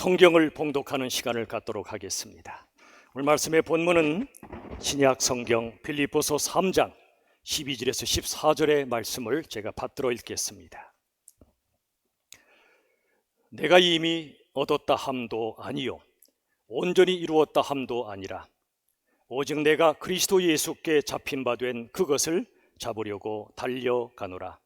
성경을 봉독하는 시간을 갖도록 하겠습니다. 오늘 말씀의 본문은 신약 성경 빌립보서 3장 12절에서 14절의 말씀을 제가 받들어 읽겠습니다. 내가 이미 얻었다 함도 아니요 온전히 이루었다 함도 아니라 오직 내가 그리스도 예수께 잡힌 바 된 그것을 잡으려고 달려가노라.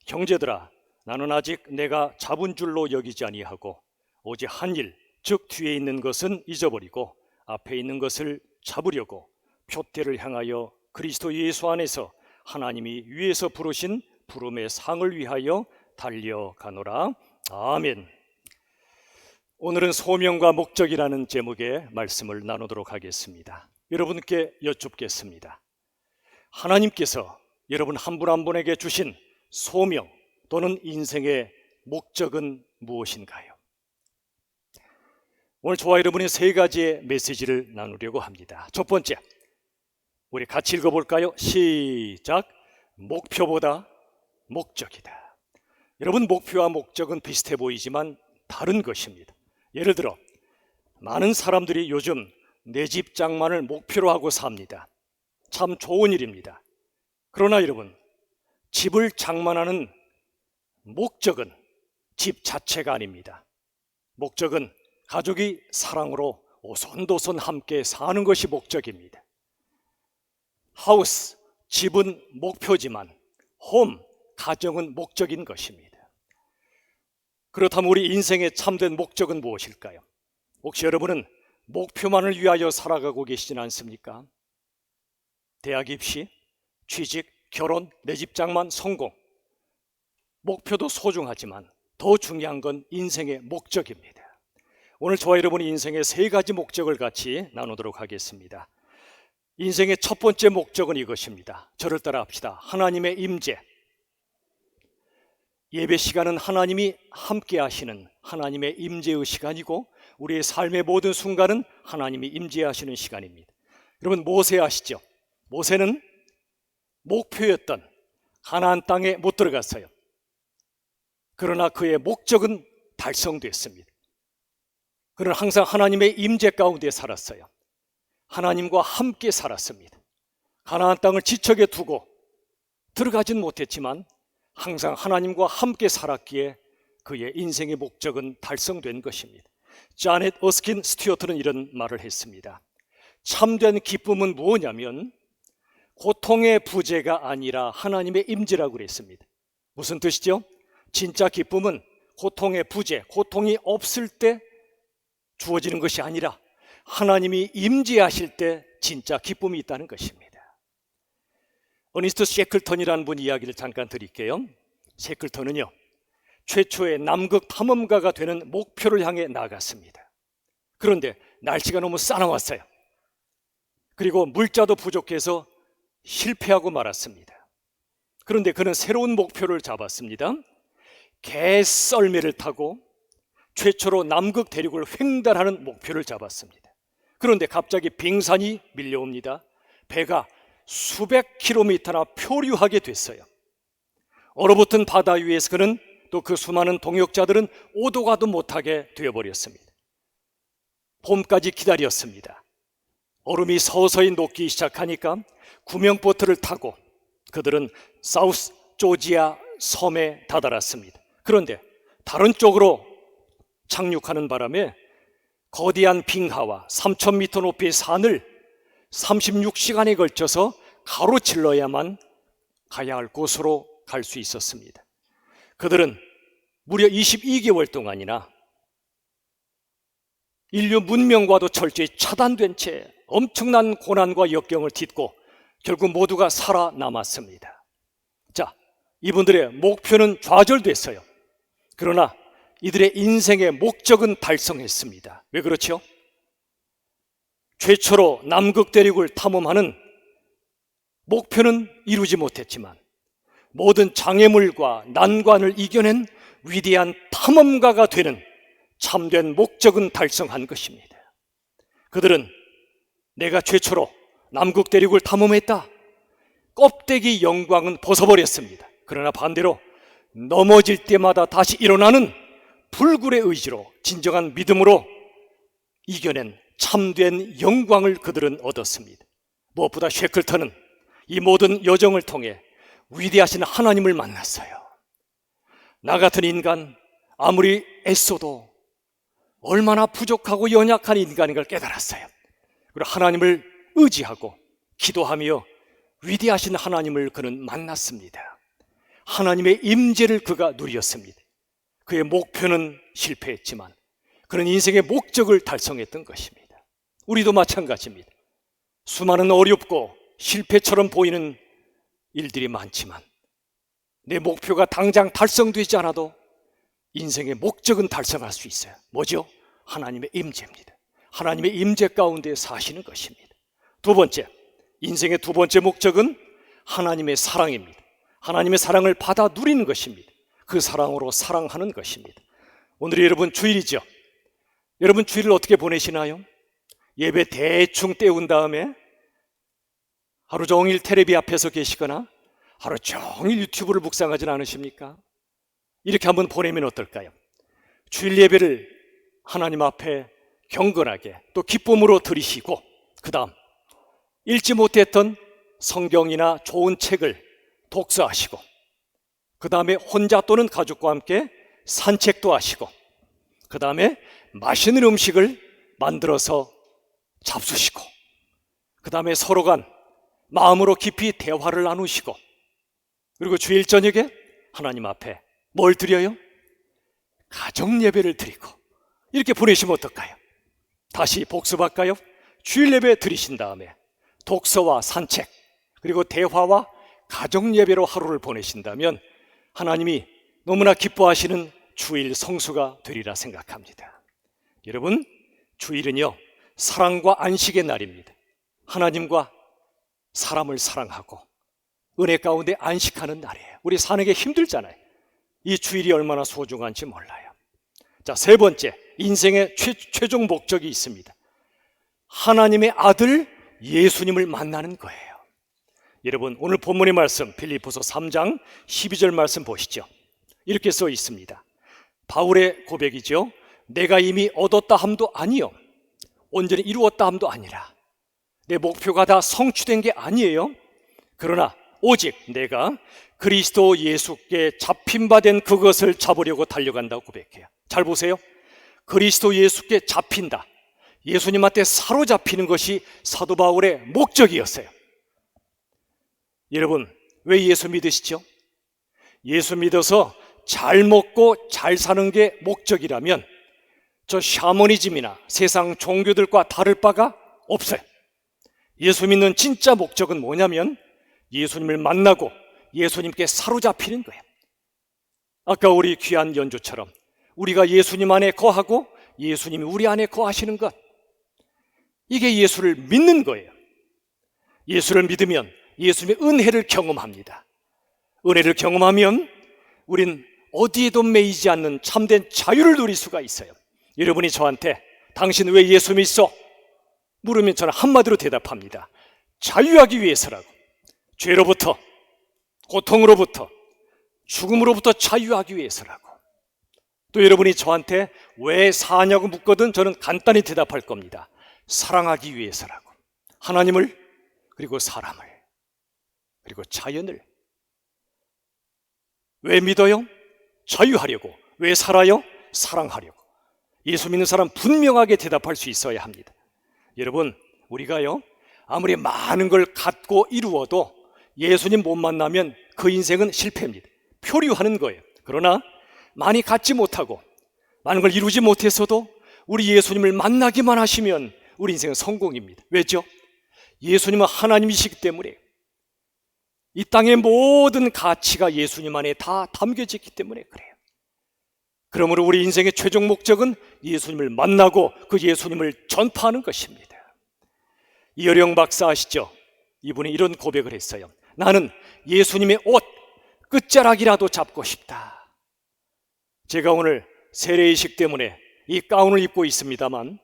형제들아, 나는 아직 내가 잡은 줄로 여기지 아니하고 오직 한 일, 즉 뒤에 있는 것은 잊어버리고 앞에 있는 것을 잡으려고 표대를 향하여 그리스도 예수 안에서 하나님이 위에서 부르신 부름의 상을 위하여 달려가노라. 아멘. 오늘은 소명과 목적이라는 제목의 말씀을 나누도록 하겠습니다. 여러분께 여쭙겠습니다. 하나님께서 여러분 한 분 한 분에게 주신 소명 또는 인생의 목적은 무엇인가요? 오늘 저와 여러분이 세 가지의 메시지를 나누려고 합니다. 첫 번째, 우리 같이 읽어볼까요? 시작. 목표보다 목적이다. 여러분, 목표와 목적은 비슷해 보이지만 다른 것입니다. 예를 들어 많은 사람들이 요즘 내 집 장만을 목표로 하고 삽니다. 참 좋은 일입니다. 그러나 여러분, 집을 장만하는 목적은 집 자체가 아닙니다. 목적은 가족이 사랑으로 오손도손 함께 사는 것이 목적입니다. 하우스, 집은 목표지만 홈, 가정은 목적인 것입니다. 그렇다면 우리 인생의 참된 목적은 무엇일까요? 혹시 여러분은 목표만을 위하여 살아가고 계시진 않습니까? 대학 입시, 취직, 결혼, 내 집 장만, 성공. 목표도 소중하지만 더 중요한 건 인생의 목적입니다. 오늘 저와 여러분이 인생의 세 가지 목적을 같이 나누도록 하겠습니다. 인생의 첫 번째 목적은 이것입니다. 저를 따라 합시다. 하나님의 임재. 예배 시간은 하나님이 함께 하시는 하나님의 임재의 시간이고 우리의 삶의 모든 순간은 하나님이 임재하시는 시간입니다. 여러분, 모세 아시죠? 모세는 목표였던 가나안 땅에 못 들어갔어요. 그러나 그의 목적은 달성됐습니다. 그는 항상 하나님의 임재 가운데 살았어요. 하나님과 함께 살았습니다. 가나안 땅을 지척에 두고 들어가진 못했지만 항상 하나님과 함께 살았기에 그의 인생의 목적은 달성된 것입니다. 자넷 어스킨 스튜어트는 이런 말을 했습니다. 참된 기쁨은 무엇이냐면 고통의 부재가 아니라 하나님의 임재라고 그랬습니다. 무슨 뜻이죠? 진짜 기쁨은 고통의 부재, 고통이 없을 때 주어지는 것이 아니라 하나님이 임재하실 때 진짜 기쁨이 있다는 것입니다. 어니스트 셰클턴이라는 분 이야기를 잠깐 드릴게요. 셰클턴은요, 최초의 남극 탐험가가 되는 목표를 향해 나갔습니다. 그런데 날씨가 너무 싸나웠어요. 그리고 물자도 부족해서 실패하고 말았습니다. 그런데 그는 새로운 목표를 잡았습니다. 개썰매를 타고 최초로 남극 대륙을 횡단하는 목표를 잡았습니다. 그런데 갑자기 빙산이 밀려옵니다. 배가 수백 킬로미터나 표류하게 됐어요. 얼어붙은 바다 위에서 그는 또 그 수많은 동역자들은 오도 가도 못하게 되어버렸습니다. 봄까지 기다렸습니다. 얼음이 서서히 녹기 시작하니까 구명보트를 타고 그들은 사우스 조지아 섬에 다다랐습니다. 그런데 다른 쪽으로 착륙하는 바람에 거대한 빙하와 3,000m 높이의 산을 36시간에 걸쳐서 가로질러야만 가야 할 곳으로 갈 수 있었습니다. 그들은 무려 22개월 동안이나 인류 문명과도 철저히 차단된 채 엄청난 고난과 역경을 딛고 결국 모두가 살아남았습니다. 자, 이분들의 목표는 좌절됐어요. 그러나 이들의 인생의 목적은 달성했습니다. 왜 그렇죠? 최초로 남극 대륙을 탐험하는 목표는 이루지 못했지만 모든 장애물과 난관을 이겨낸 위대한 탐험가가 되는 참된 목적은 달성한 것입니다. 그들은 내가 최초로 남극 대륙을 탐험했다. 껍데기 영광은 벗어버렸습니다. 그러나 반대로 넘어질 때마다 다시 일어나는 불굴의 의지로 진정한 믿음으로 이겨낸 참된 영광을 그들은 얻었습니다. 무엇보다 쉐클턴은 이 모든 여정을 통해 위대하신 하나님을 만났어요. 나 같은 인간, 아무리 애써도 얼마나 부족하고 연약한 인간인 걸 깨달았어요. 그리고 하나님을 의지하고 기도하며 위대하신 하나님을 그는 만났습니다. 하나님의 임재를 그가 누렸습니다. 그의 목표는 실패했지만 그는 인생의 목적을 달성했던 것입니다. 우리도 마찬가지입니다. 수많은 어렵고 실패처럼 보이는 일들이 많지만 내 목표가 당장 달성되지 않아도 인생의 목적은 달성할 수 있어요. 뭐죠? 하나님의 임재입니다. 하나님의 임재 가운데 사시는 것입니다. 두 번째, 인생의 두 번째 목적은 하나님의 사랑입니다. 하나님의 사랑을 받아 누리는 것입니다. 그 사랑으로 사랑하는 것입니다. 오늘이 여러분 주일이죠. 여러분 주일을 어떻게 보내시나요? 예배 대충 때운 다음에 하루 종일 텔레비 앞에서 계시거나 하루 종일 유튜브를 묵상하진 않으십니까? 이렇게 한번 보내면 어떨까요? 주일 예배를 하나님 앞에 경건하게 또 기쁨으로 드리시고 그 다음 읽지 못했던 성경이나 좋은 책을 독서하시고 그 다음에 혼자 또는 가족과 함께 산책도 하시고 그 다음에 맛있는 음식을 만들어서 잡수시고 그 다음에 서로 간 마음으로 깊이 대화를 나누시고 그리고 주일 저녁에 하나님 앞에 뭘 드려요? 가정 예배를 드리고 이렇게 보내시면 어떨까요? 다시 복습할까요? 주일 예배 드리신 다음에 독서와 산책 그리고 대화와 가정 예배로 하루를 보내신다면 하나님이 너무나 기뻐하시는 주일 성수가 되리라 생각합니다. 여러분, 주일은요 사랑과 안식의 날입니다. 하나님과 사람을 사랑하고 은혜 가운데 안식하는 날이에요. 우리 사는 게 힘들잖아요. 이 주일이 얼마나 소중한지 몰라요. 자, 세 번째, 인생의 최종 목적이 있습니다. 하나님의 아들 예수님을 만나는 거예요. 여러분, 오늘 본문의 말씀 빌립보서 3장 12절 말씀 보시죠. 이렇게 써 있습니다. 바울의 고백이죠. 내가 이미 얻었다 함도 아니요 온전히 이루었다 함도 아니라 내 목표가 다 성취된 게 아니에요. 그러나 오직 내가 그리스도 예수께 잡힌 바 된 그것을 잡으려고 달려간다고 고백해요. 잘 보세요. 그리스도 예수께 잡힌다. 예수님한테 사로잡히는 것이 사도 바울의 목적이었어요. 여러분, 왜 예수 믿으시죠? 예수 믿어서 잘 먹고 잘 사는 게 목적이라면 저 샤머니즘이나 세상 종교들과 다를 바가 없어요. 예수 믿는 진짜 목적은 뭐냐면 예수님을 만나고 예수님께 사로잡히는 거예요. 아까 우리 귀한 연주처럼 우리가 예수님 안에 거하고 예수님이 우리 안에 거하시는 것, 이게 예수를 믿는 거예요. 예수를 믿으면 예수님의 은혜를 경험합니다. 은혜를 경험하면 우린 어디에도 매이지 않는 참된 자유를 누릴 수가 있어요. 여러분이 저한테 당신 왜 예수 믿어? 물으면 저는 한마디로 대답합니다. 자유하기 위해서라고. 죄로부터, 고통으로부터, 죽음으로부터 자유하기 위해서라고. 또 여러분이 저한테 왜 사냐고 묻거든 저는 간단히 대답할 겁니다. 사랑하기 위해서라고. 하나님을, 그리고 사람을, 그리고 자연을. 왜 믿어요? 자유하려고. 왜 살아요? 사랑하려고. 예수 믿는 사람 분명하게 대답할 수 있어야 합니다. 여러분, 우리가요 아무리 많은 걸 갖고 이루어도 예수님 못 만나면 그 인생은 실패입니다. 표류하는 거예요. 그러나 많이 갖지 못하고 많은 걸 이루지 못했어도 우리 예수님을 만나기만 하시면 우리 인생은 성공입니다. 왜죠? 예수님은 하나님이시기 때문에 이 땅의 모든 가치가 예수님 안에 다 담겨져 있기 때문에 그래요. 그러므로 우리 인생의 최종 목적은 예수님을 만나고 그 예수님을 전파하는 것입니다. 이어령 박사 아시죠? 이분이 이런 고백을 했어요. 나는 예수님의 옷 끝자락이라도 잡고 싶다. 제가 오늘 세례의식 때문에 이 가운을 입고 있습니다만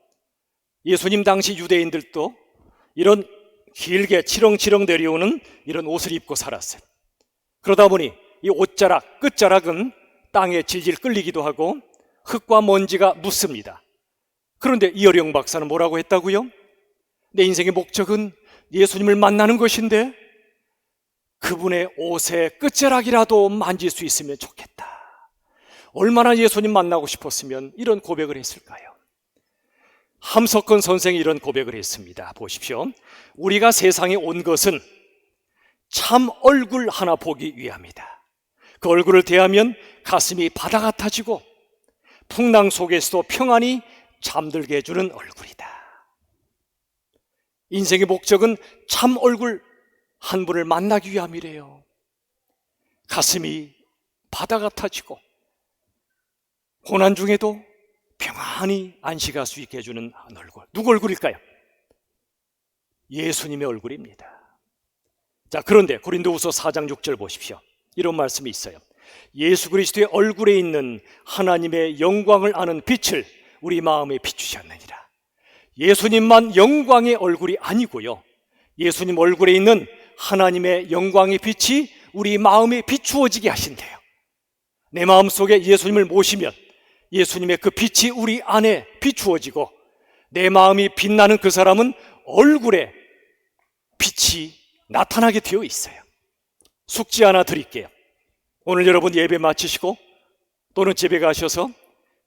예수님 당시 유대인들도 이런 길게 치렁치렁 내려오는 이런 옷을 입고 살았어요. 그러다 보니 이 옷자락, 끝자락은 땅에 질질 끌리기도 하고 흙과 먼지가 묻습니다. 그런데 이어령 박사는 뭐라고 했다고요? 내 인생의 목적은 예수님을 만나는 것인데 그분의 옷의 끝자락이라도 만질 수 있으면 좋겠다. 얼마나 예수님 만나고 싶었으면 이런 고백을 했을까요? 함석헌 선생이 이런 고백을 했습니다. 보십시오. 우리가 세상에 온 것은 참 얼굴 하나 보기 위함이다. 그 얼굴을 대하면 가슴이 바다 같아지고 풍랑 속에서도 평안히 잠들게 해주는 얼굴이다. 인생의 목적은 참 얼굴 한 분을 만나기 위함이래요. 가슴이 바다 같아지고 고난 중에도 평안히 안식할 수 있게 해주는 한 얼굴. 누구 얼굴일까요? 예수님의 얼굴입니다. 자, 그런데 고린도후서 4장 6절 보십시오. 이런 말씀이 있어요. 예수 그리스도의 얼굴에 있는 하나님의 영광을 아는 빛을 우리 마음에 비추셨느니라. 예수님만 영광의 얼굴이 아니고요, 예수님 얼굴에 있는 하나님의 영광의 빛이 우리 마음에 비추어지게 하신대요. 내 마음속에 예수님을 모시면 예수님의 그 빛이 우리 안에 비추어지고 내 마음이 빛나는 그 사람은 얼굴에 빛이 나타나게 되어 있어요. 숙제 하나 드릴게요. 오늘 여러분 예배 마치시고 또는 집에 가셔서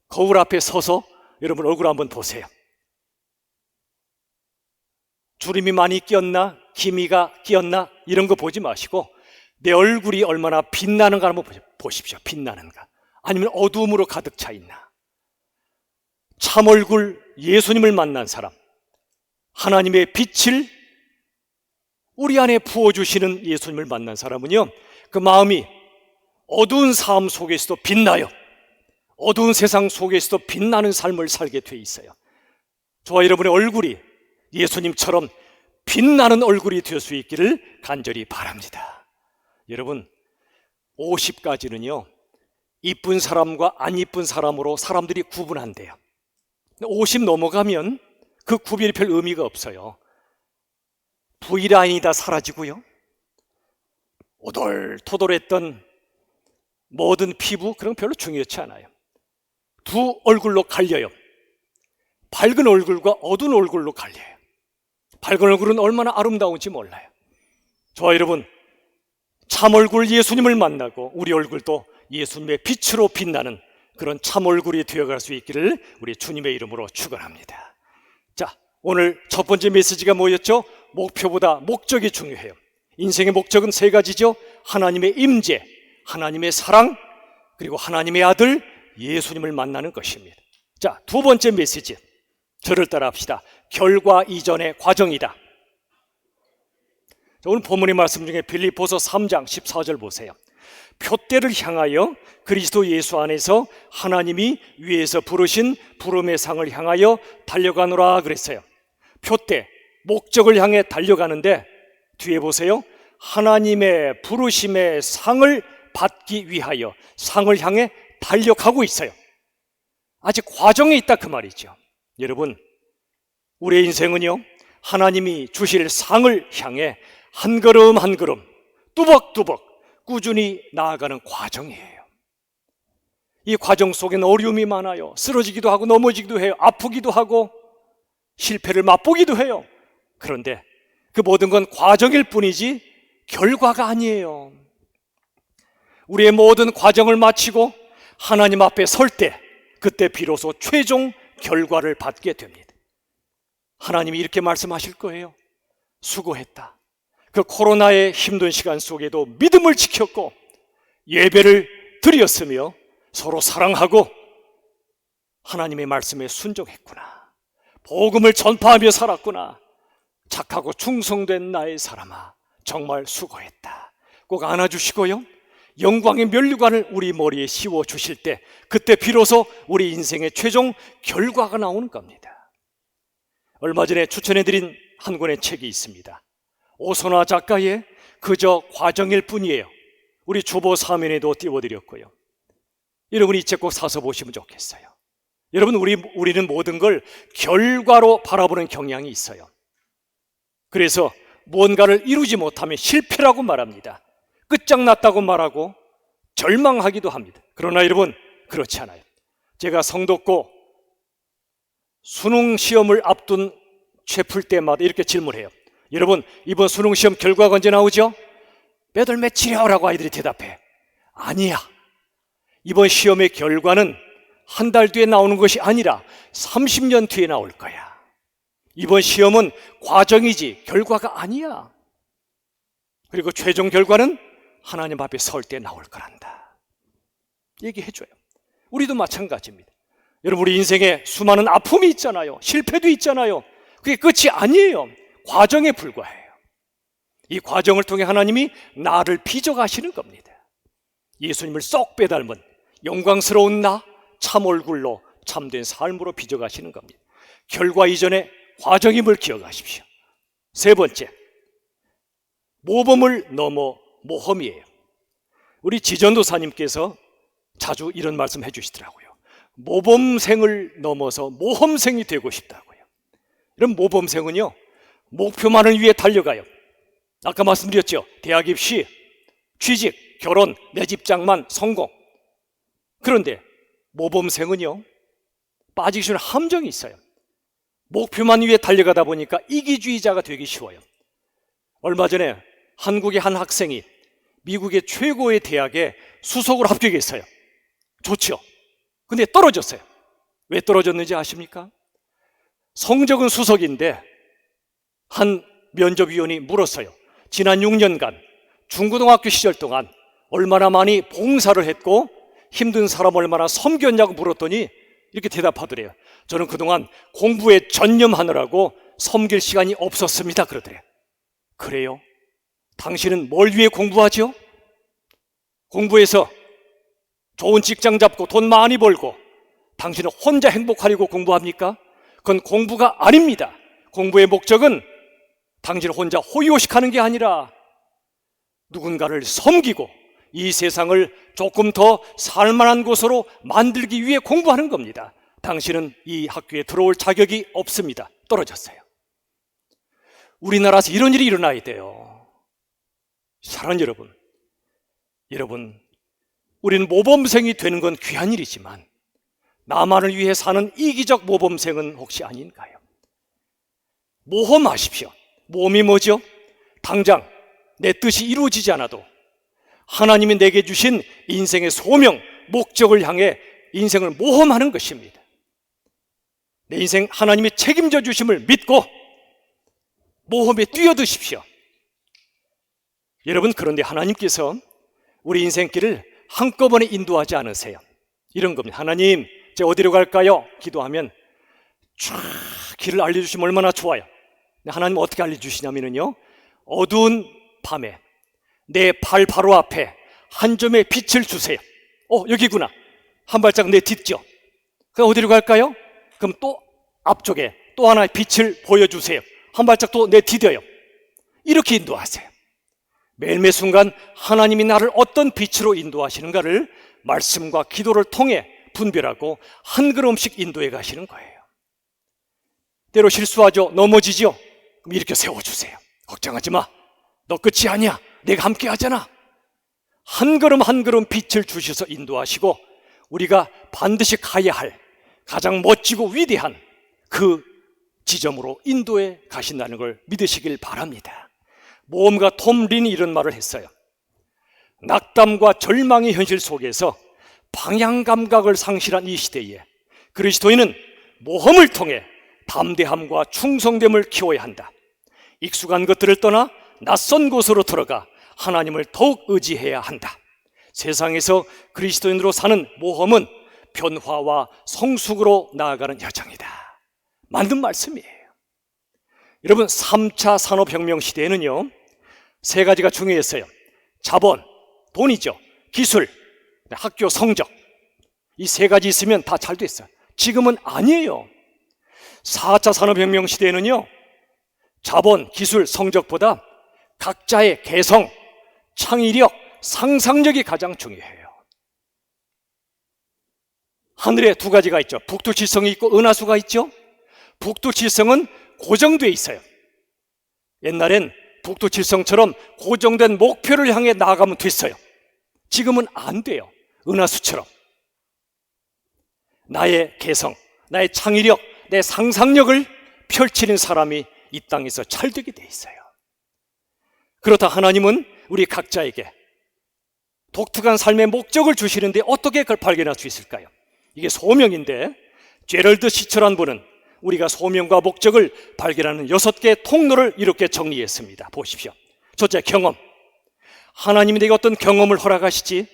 거울 앞에 서서 여러분 얼굴 한번 보세요. 주름이 많이 끼었나, 기미가 끼었나 이런 거 보지 마시고 내 얼굴이 얼마나 빛나는가 한번 보십시오. 빛나는가, 아니면 어두움으로 가득 차 있나. 참 얼굴 예수님을 만난 사람, 하나님의 빛을 우리 안에 부어주시는 예수님을 만난 사람은요, 그 마음이 어두운 삶 속에서도 빛나요. 어두운 세상 속에서도 빛나는 삶을 살게 돼 있어요. 저와 여러분의 얼굴이 예수님처럼 빛나는 얼굴이 될 수 있기를 간절히 바랍니다. 여러분, 50까지는요 이쁜 사람과 안 이쁜 사람으로 사람들이 구분한대요. 50 넘어가면 그 구별이 별 의미가 없어요. V라인이 다 사라지고요, 오돌토돌했던 모든 피부, 그런 거 별로 중요치 않아요. 두 얼굴로 갈려요. 밝은 얼굴과 어두운 얼굴로 갈려요. 밝은 얼굴은 얼마나 아름다운지 몰라요. 저와 여러분, 참 얼굴 예수님을 만나고 우리 얼굴도 예수님의 빛으로 빛나는 그런 참 얼굴이 되어갈 수 있기를 우리 주님의 이름으로 축원합니다. 자, 오늘 첫 번째 메시지가 뭐였죠? 목표보다 목적이 중요해요. 인생의 목적은 세 가지죠. 하나님의 임재, 하나님의 사랑, 그리고 하나님의 아들 예수님을 만나는 것입니다. 자, 두 번째 메시지, 저를 따라 합시다. 결과 이전의 과정이다. 자, 오늘 본문의 말씀 중에 빌립보서 3장 14절 보세요. 표대를 향하여 그리스도 예수 안에서 하나님이 위에서 부르신 부름의 상을 향하여 달려가노라 그랬어요. 표대, 목적을 향해 달려가는데 뒤에 보세요. 하나님의 부르심의 상을 받기 위하여 상을 향해 달려가고 있어요. 아직 과정에 있다 그 말이죠. 여러분, 우리의 인생은요 하나님이 주실 상을 향해 한 걸음 한 걸음 뚜벅뚜벅 꾸준히 나아가는 과정이에요. 이 과정 속에는 어려움이 많아요. 쓰러지기도 하고 넘어지기도 해요. 아프기도 하고 실패를 맛보기도 해요. 그런데 그 모든 건 과정일 뿐이지 결과가 아니에요. 우리의 모든 과정을 마치고 하나님 앞에 설 때, 그때 비로소 최종 결과를 받게 됩니다. 하나님이 이렇게 말씀하실 거예요. 수고했다. 그 코로나의 힘든 시간 속에도 믿음을 지켰고 예배를 드렸으며 서로 사랑하고 하나님의 말씀에 순종했구나. 복음을 전파하며 살았구나. 착하고 충성된 나의 사람아, 정말 수고했다. 꼭 안아주시고요, 영광의 면류관을 우리 머리에 씌워 주실 때, 그때 비로소 우리 인생의 최종 결과가 나오는 겁니다. 얼마 전에 추천해드린 한 권의 책이 있습니다. 오선화 작가의 그저 과정일 뿐이에요. 우리 주보 사면에도 띄워드렸고요. 여러분 이 책 꼭 사서 보시면 좋겠어요. 여러분, 우리는 모든 걸 결과로 바라보는 경향이 있어요. 그래서 무언가를 이루지 못하면 실패라고 말합니다. 끝장났다고 말하고 절망하기도 합니다. 그러나 여러분, 그렇지 않아요. 제가 성덕고 수능 시험을 앞둔 최풀 때마다 이렇게 질문해요. 여러분, 이번 수능 시험 결과가 언제 나오죠? 몇 월 며칠이요? 라고 아이들이 대답해. 아니야. 이번 시험의 결과는 한 달 뒤에 나오는 것이 아니라 30년 뒤에 나올 거야. 이번 시험은 과정이지 결과가 아니야. 그리고 최종 결과는 하나님 앞에 설 때 나올 거란다. 얘기해줘요. 우리도 마찬가지입니다. 여러분, 우리 인생에 수많은 아픔이 있잖아요. 실패도 있잖아요. 그게 끝이 아니에요. 과정에 불과해요. 이 과정을 통해 하나님이 나를 빚어가시는 겁니다. 예수님을 쏙 빼닮은 영광스러운 나, 참 얼굴로 참된 삶으로 빚어가시는 겁니다. 결과 이전에 과정임을 기억하십시오. 세 번째, 모범을 넘어 모험이에요. 우리 지전도사님께서 자주 이런 말씀 해주시더라고요. 모범생을 넘어서 모험생이 되고 싶다고요. 이런 모범생은요, 목표만을 위해 달려가요. 아까 말씀드렸죠. 대학 입시, 취직, 결혼, 내 집장만, 성공. 그런데 모범생은요, 빠지기 쉬운 함정이 있어요. 목표만 위해 달려가다 보니까 이기주의자가 되기 쉬워요. 얼마 전에 한국의 한 학생이 미국의 최고의 대학에 수석으로 합격했어요. 좋죠. 근데 떨어졌어요. 왜 떨어졌는지 아십니까? 성적은 수석인데 한 면접위원이 물었어요. 지난 6년간 중고등학교 시절 동안 얼마나 많이 봉사를 했고 힘든 사람 얼마나 섬겼냐고 물었더니 이렇게 대답하더래요. 저는 그동안 공부에 전념하느라고 섬길 시간이 없었습니다. 그러더래요. 그래요? 당신은 뭘 위해 공부하죠? 공부해서 좋은 직장 잡고 돈 많이 벌고 당신은 혼자 행복하려고 공부합니까? 그건 공부가 아닙니다. 공부의 목적은 당신을 혼자 호의호식하는 게 아니라 누군가를 섬기고 이 세상을 조금 더 살만한 곳으로 만들기 위해 공부하는 겁니다. 당신은 이 학교에 들어올 자격이 없습니다. 떨어졌어요. 우리나라에서 이런 일이 일어나야 돼요. 사랑하는 여러분, 우리는 모범생이 되는 건 귀한 일이지만 나만을 위해 사는 이기적 모범생은 혹시 아닌가요? 모험하십시오. 모험이 뭐죠? 당장 내 뜻이 이루어지지 않아도 하나님이 내게 주신 인생의 소명, 목적을 향해 인생을 모험하는 것입니다. 내 인생 하나님이 책임져 주심을 믿고 모험에 뛰어드십시오. 여러분, 그런데 하나님께서 우리 인생길을 한꺼번에 인도하지 않으세요. 이런 겁니다. 하나님, 제가 어디로 갈까요? 기도하면 쫙 길을 알려주시면 얼마나 좋아요. 하나님 어떻게 알려주시냐면요, 어두운 밤에 내 발 바로 앞에 한 점의 빛을 주세요. 여기구나. 한 발짝 내딛죠. 그럼 어디로 갈까요? 그럼 또 앞쪽에 또 하나의 빛을 보여주세요. 한 발짝 또 내디뎌요. 이렇게 인도하세요. 매일매 순간 하나님이 나를 어떤 빛으로 인도하시는가를 말씀과 기도를 통해 분별하고 한 걸음씩 인도해 가시는 거예요. 때로 실수하죠. 넘어지죠. 그럼 이렇게 세워주세요. 걱정하지 마. 너 끝이 아니야. 내가 함께 하잖아. 한 걸음 한 걸음 빛을 주셔서 인도하시고 우리가 반드시 가야 할 가장 멋지고 위대한 그 지점으로 인도해 가신다는 걸 믿으시길 바랍니다. 모험가 톰 린이 이런 말을 했어요. 낙담과 절망의 현실 속에서 방향 감각을 상실한 이 시대에 그리스도인은 모험을 통해 담대함과 충성됨을 키워야 한다. 익숙한 것들을 떠나 낯선 곳으로 들어가 하나님을 더욱 의지해야 한다. 세상에서 그리스도인으로 사는 모험은 변화와 성숙으로 나아가는 여정이다. 맞는 말씀이에요. 여러분, 3차 산업혁명 시대에는요, 세 가지가 중요했어요. 자본, 돈이죠. 기술, 학교 성적. 이 세 가지 있으면 다 잘 됐어요. 지금은 아니에요. 4차 산업혁명 시대에는요, 자본, 기술, 성적보다 각자의 개성, 창의력, 상상력이 가장 중요해요. 하늘에 두 가지가 있죠. 북두칠성이 있고 은하수가 있죠. 북두칠성은 고정되어 있어요. 옛날엔 북두칠성처럼 고정된 목표를 향해 나아가면 됐어요. 지금은 안 돼요. 은하수처럼. 나의 개성, 나의 창의력, 내 상상력을 펼치는 사람이 이 땅에서 찰되게 돼 있어요. 그렇다 하나님은 우리 각자에게 독특한 삶의 목적을 주시는데 어떻게 그걸 발견할 수 있을까요? 이게 소명인데 제럴드 시처라는 분은 우리가 소명과 목적을 발견하는 6개의 통로를 이렇게 정리했습니다. 보십시오. 첫째, 경험. 하나님이 내게 어떤 경험을 허락하시지,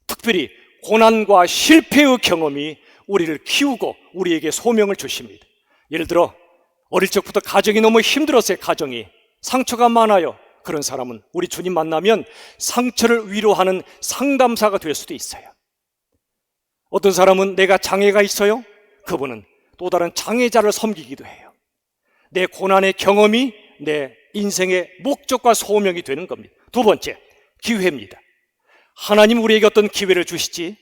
특별히 고난과 실패의 경험이 우리를 키우고 우리에게 소명을 주십니다. 예를 들어 어릴 적부터 가정이 너무 힘들었어요. 가정이 상처가 많아요. 그런 사람은 우리 주님 만나면 상처를 위로하는 상담사가 될 수도 있어요. 어떤 사람은 내가 장애가 있어요. 그분은 또 다른 장애자를 섬기기도 해요. 내 고난의 경험이 내 인생의 목적과 소명이 되는 겁니다. 두 번째, 기회입니다. 하나님 우리에게 어떤 기회를 주시지?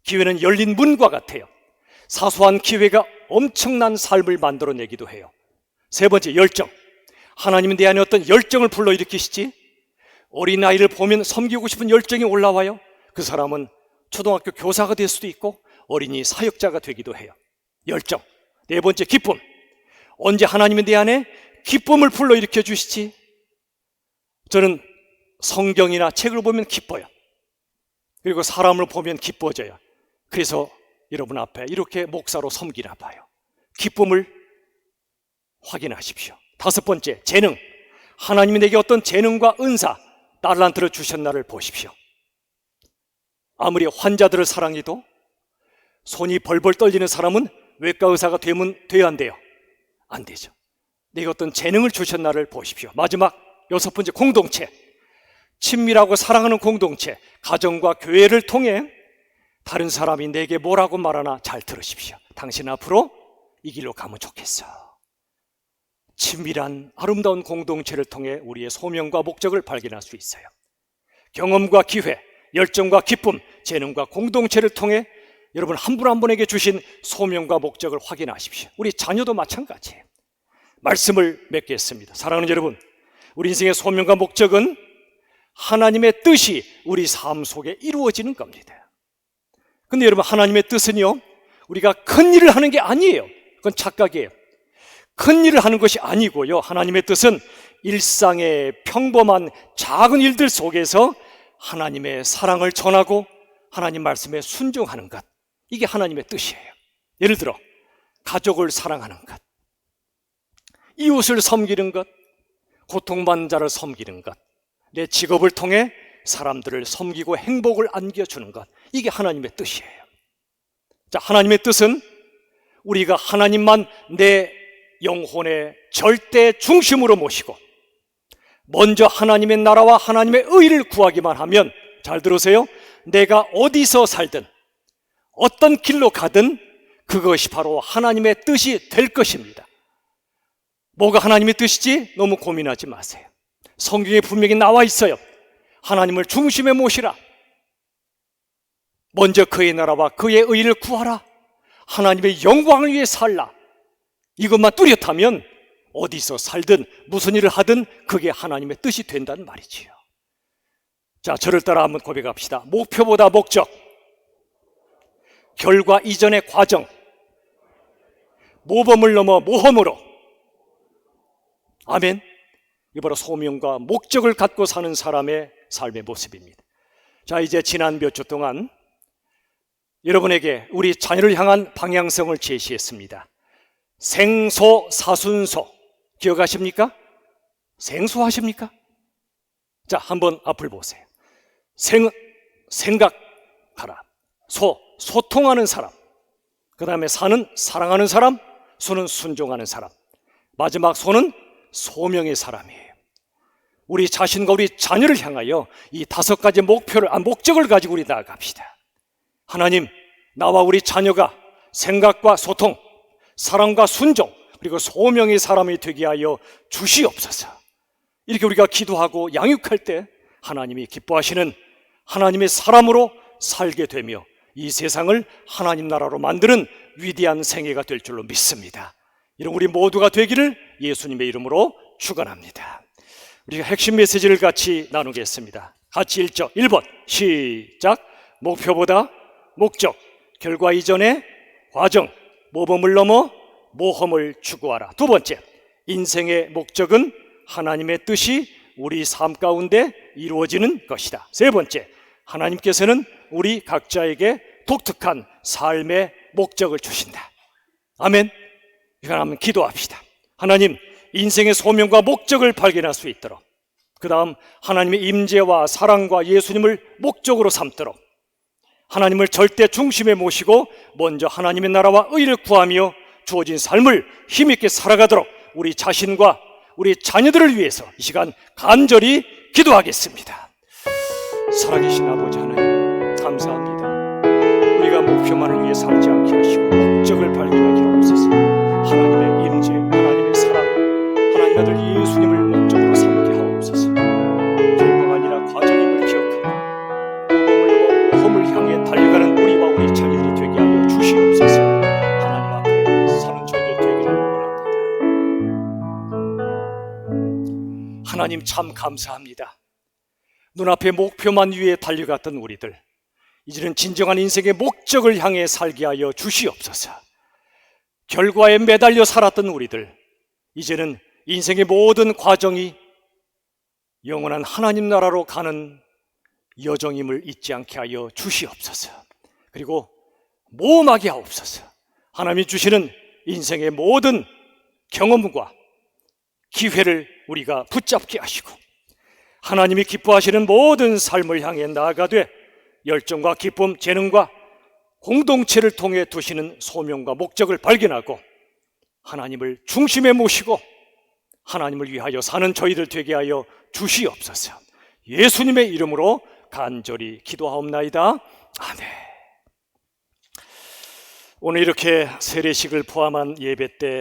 기회는 열린 문과 같아요. 사소한 기회가 엄청난 삶을 만들어내기도 해요. 세 번째, 열정. 하나님은 내 안에 어떤 열정을 불러일으키시지? 어린아이를 보면 섬기고 싶은 열정이 올라와요. 그 사람은 초등학교 교사가 될 수도 있고 어린이 사역자가 되기도 해요. 열정. 네 번째, 기쁨. 언제 하나님은 내 안에 기쁨을 불러일으켜 주시지? 저는 성경이나 책을 보면 기뻐요. 그리고 사람을 보면 기뻐져요. 그래서 여러분 앞에 이렇게 목사로 섬기나 봐요. 기쁨을 확인하십시오. 다섯 번째, 재능. 하나님이 내게 어떤 재능과 은사, 달란트를 주셨나를 보십시오. 아무리 환자들을 사랑해도 손이 벌벌 떨리는 사람은 외과 의사가 되면 돼야 안 돼요? 안 되죠. 내게 어떤 재능을 주셨나를 보십시오. 마지막 여섯 번째, 공동체. 친밀하고 사랑하는 공동체, 가정과 교회를 통해 다른 사람이 내게 뭐라고 말하나 잘 들으십시오. 당신 앞으로 이 길로 가면 좋겠어. 친밀한 아름다운 공동체를 통해 우리의 소명과 목적을 발견할 수 있어요. 경험과 기회, 열정과 기쁨, 재능과 공동체를 통해 여러분 한 분 한 분에게 주신 소명과 목적을 확인하십시오. 우리 자녀도 마찬가지예요. 말씀을 맺겠습니다. 사랑하는 여러분, 우리 인생의 소명과 목적은 하나님의 뜻이 우리 삶 속에 이루어지는 겁니다. 근데 여러분, 하나님의 뜻은요, 우리가 큰 일을 하는 게 아니에요. 그건 착각이에요. 큰 일을 하는 것이 아니고요, 하나님의 뜻은 일상의 평범한 작은 일들 속에서 하나님의 사랑을 전하고 하나님 말씀에 순종하는 것, 이게 하나님의 뜻이에요. 예를 들어 가족을 사랑하는 것, 이웃을 섬기는 것, 고통받는 자를 섬기는 것, 내 직업을 통해 사람들을 섬기고 행복을 안겨주는 것, 이게 하나님의 뜻이에요. 자, 하나님의 뜻은 우리가 하나님만 내 영혼의 절대 중심으로 모시고 먼저 하나님의 나라와 하나님의 의를 구하기만 하면, 잘 들으세요, 내가 어디서 살든 어떤 길로 가든 그것이 바로 하나님의 뜻이 될 것입니다. 뭐가 하나님의 뜻이지? 너무 고민하지 마세요. 성경에 분명히 나와 있어요. 하나님을 중심에 모시라. 먼저 그의 나라와 그의 의를 구하라. 하나님의 영광을 위해 살라. 이것만 뚜렷하면 어디서 살든 무슨 일을 하든 그게 하나님의 뜻이 된다는 말이지요. 자, 저를 따라 한번 고백합시다. 목표보다 목적, 결과 이전의 과정, 모범을 넘어 모험으로. 아멘. 이 바로 소명과 목적을 갖고 사는 사람의 삶의 모습입니다. 자, 이제 지난 몇 주 동안 여러분에게 우리 자녀를 향한 방향성을 제시했습니다. 생소사순소 기억하십니까? 생소하십니까? 자, 한번 앞을 보세요. 생각하라. 소통하는 사람. 그 다음에 사는 사랑하는 사람. 수는 순종하는 사람. 마지막 소는 소명의 사람이에요. 우리 자신과 우리 자녀를 향하여 이 5가지 목적을 가지고 우리 나아갑시다. 하나님, 나와 우리 자녀가 생각과 소통, 사랑과 순종, 그리고 소명의 사람이 되게 하여 주시옵소서. 이렇게 우리가 기도하고 양육할 때 하나님이 기뻐하시는 하나님의 사람으로 살게 되며 이 세상을 하나님 나라로 만드는 위대한 생애가 될 줄로 믿습니다. 이런 우리 모두가 되기를 예수님의 이름으로 축원합니다. 우리가 핵심 메시지를 같이 나누겠습니다. 같이 읽죠. 1번 시작. 목표보다 목적, 결과 이전의 과정, 모범을 넘어 모험을 추구하라. 두 번째, 인생의 목적은 하나님의 뜻이 우리 삶 가운데 이루어지는 것이다. 세 번째, 하나님께서는 우리 각자에게 독특한 삶의 목적을 주신다. 아멘. 이건 한번 기도합시다. 하나님, 인생의 소명과 목적을 발견할 수 있도록, 그 다음 하나님의 임재와 사랑과 예수님을 목적으로 삼도록, 하나님을 절대 중심에 모시고 먼저 하나님의 나라와 의를 구하며 주어진 삶을 힘있게 살아가도록 우리 자신과 우리 자녀들을 위해서 이 시간 간절히 기도하겠습니다. 살아계신 아버지 하나님, 감사합니다. 우리가 목표만을 위해 살지 않게 하시고 목적을 발견하게 하옵소서. 하나님의 임재, 하나님의 사랑, 하나님 아들 예수님을 목적으로 삼게 하옵소서. 결과가 아니라 과정임을 기억하고 모험을 향해 달려가는 우리와 우리 자녀들이 되게 하여 주시옵소서. 하나님 앞에 사는 저희들 되기를 원합니다. 하나님 참 감사합니다. 눈앞의 목표만 위해 달려갔던 우리들, 이제는 진정한 인생의 목적을 향해 살게 하여 주시옵소서. 결과에 매달려 살았던 우리들, 이제는 인생의 모든 과정이 영원한 하나님 나라로 가는 여정임을 잊지 않게 하여 주시옵소서. 그리고 모험하게 하옵소서. 하나님이 주시는 인생의 모든 경험과 기회를 우리가 붙잡게 하시고, 하나님이 기뻐하시는 모든 삶을 향해 나아가되 열정과 기쁨, 재능과 공동체를 통해 두시는 소명과 목적을 발견하고 하나님을 중심에 모시고 하나님을 위하여 사는 저희들 되게 하여 주시옵소서. 예수님의 이름으로 간절히 기도하옵나이다. 아멘. 오늘 이렇게 세례식을 포함한 예배 때